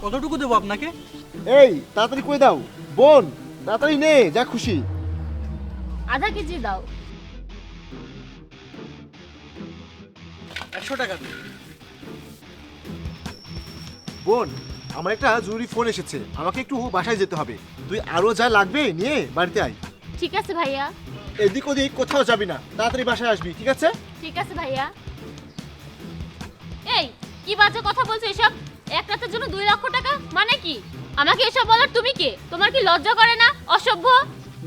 কতটুকু দেবো আপনাকে? এই তাড়াতাড়ি কই দাও বোন, তাড়াতাড়ি নে, যা খুশি। আধা কেজি দাও। 100 টাকা দিন। বোন, আমার একটা জরুরি ফোন এসেছে, আমাকে একটু বাসায় যেতে হবে। তুই আরো যা লাগবে নিয়ে বাড়িতে আয়। ঠিক আছে ভাইয়া। এদিক ওদিক কোথাও যাবি না, তাড়াতাড়ি বাসায় আসবি, ঠিক আছে? ঠিক আছে ভাইয়া। এই কি বাজে কথা বলছো এসব? এক রাতের জন্য 2 লক্ষ টাকা মানে কি? আমাকে এসব বলার তুমি কে? তোমার কি লজ্জা করে না? অসভ্য।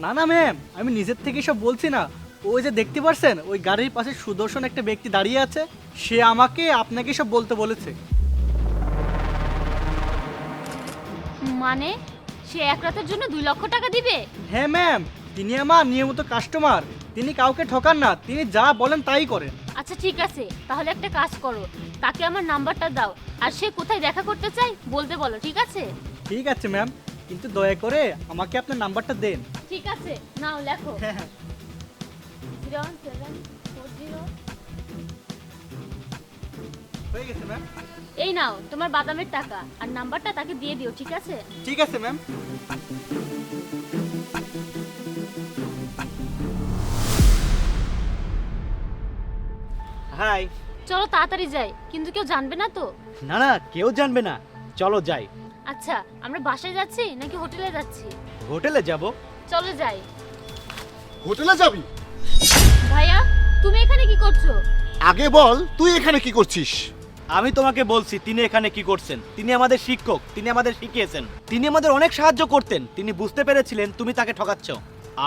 না না ম্যাম, আমি নিজের থেকে সব বলছি না। ওই যে দেখতে পারছেন ওই গাড়ির পাশে সুদর্শন একটা ব্যক্তি দাঁড়িয়ে আছে, সে আমাকে আপনাকে সব বলতে বলেছে। মানে সে এক রাতের জন্য 2 লক্ষ টাকা দিবে? হ্যাঁ ম্যাম, তিনি আমার নিয়মিত কাস্টমার। তিনি কাউকে ঠকান না, তিনি যা বলেন তাই করেন। আচ্ছা ঠিক আছে, তাহলে একটা কাজ করো, তাকে আমার নাম্বারটা দাও, আর সে কোথায় দেখা করতে চাই বলতে বলো, ঠিক আছে? ঠিক আছে ম্যাম, কিন্তু দয়া করে আমাকে আপনার নাম্বারটা দেন। ঠিক আছে, নাও লেখো। হ্যাঁ হ্যাঁ 01740। হয়ে গেছে ম্যাম। এই নাও তোমার বাদামের টাকা, আর নাম্বারটা তাকে দিয়ে দিও, ঠিক আছে? ঠিক আছে ম্যাম। হাই। চলো তাড়াতাড়ি যাই, কিন্তু কেউ জানবে না তো? না না, কেউ জানবে না, চলো যাই। আচ্ছা, আমরা বাসায় যাচ্ছি নাকি হোটেলে যাচ্ছি? হোটেলে যাব। চলো যাই। হোটেলে যাবি? ভাইয়া, তুমি এখানে কি করছো? আগে বল তুই এখানে কি করছিস? আমি তোমাকে বলছি তিনি এখানে কি করছেন। তিনি আমাদের শিক্ষক, তিনি আমাদের শিখিয়েছেন, তিনি আমাদের অনেক সাহায্য করতেন। তিনি বুঝতে পেরেছিলেন তুমি তাকে ঠকাচ্ছ।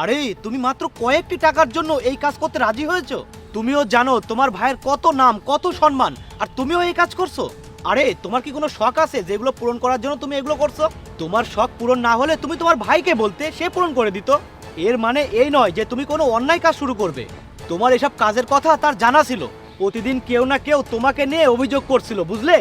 আরে তুমি মাত্র কয়েকটি টাকার জন্য এই কাজ করতে রাজি হয়েছো? তুমিও জানো তোমার ভাইয়ের কত নাম, কত সম্মান, আর তুমিও এই কাজ করছো। আরে তোমার কি কোনো শখ আছে যেগুলো পূরণ করার জন্য তুমি এগুলো করছো? তোমার শখ পূরণ না হলে তুমি তোমার ভাইকে বলতে, সে পূরণ করে দিত। এর মানে এই নয় যে তুমি কোনো অন্যায় কাজ শুরু করবে। তোমার এসব কাজের কথা তার জানা ছিল। প্রতিদিন কেউ না কেউ তোমাকে নিয়ে অভিযোগ করছিল, বুঝলে?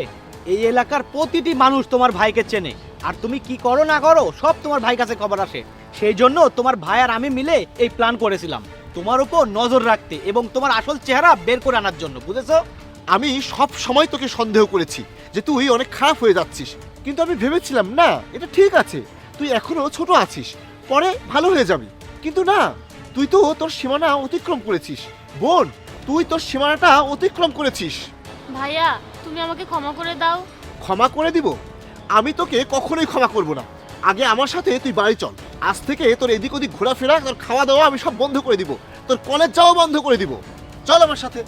এই এলাকার প্রতিটি মানুষ তোমার ভাইকে চেনে, আর তুমি কি করো না করো সব তোমার ভাই কাছে খবর আসে। সেই জন্য তোমার ভাই আর আমি মিলে এই প্ল্যান করেছিলাম, তোমার উপর নজর রাখতে এবং তোমার আসল চেহারা বের করে আনার জন্য, বুঝেছো? আমি সব সময় তোকে সন্দেহ করেছি যে তুই অনেক খারাপ হয়ে যাচ্ছিস, কিন্তু আমি ভেবেছিলাম না, এটা ঠিক আছে, তুই এখনো ছোট আছিস, পরে ভালো হয়ে যাবি। কিন্তু না, তুই তো তোর সীমানা অতিক্রম করেছিস বোন, তুই তোর সীমানাটা অতিক্রম করেছিস। ভাইয়া, তুমি আমাকে ক্ষমা করে দাও। ক্ষমা করে দিব? আমি তোকে কখনোই ক্ষমা করব না। আগে আমার সাথে তুই বাড়ি চল, আজ থেকে তোর এদিক ওদিক ঘোরাফেরা, তোর খাওয়া দাওয়া আমি সব বন্ধ করে দিব, তোর কলেজ যাওয়া বন্ধ করে দিব। চল আমার সাথে।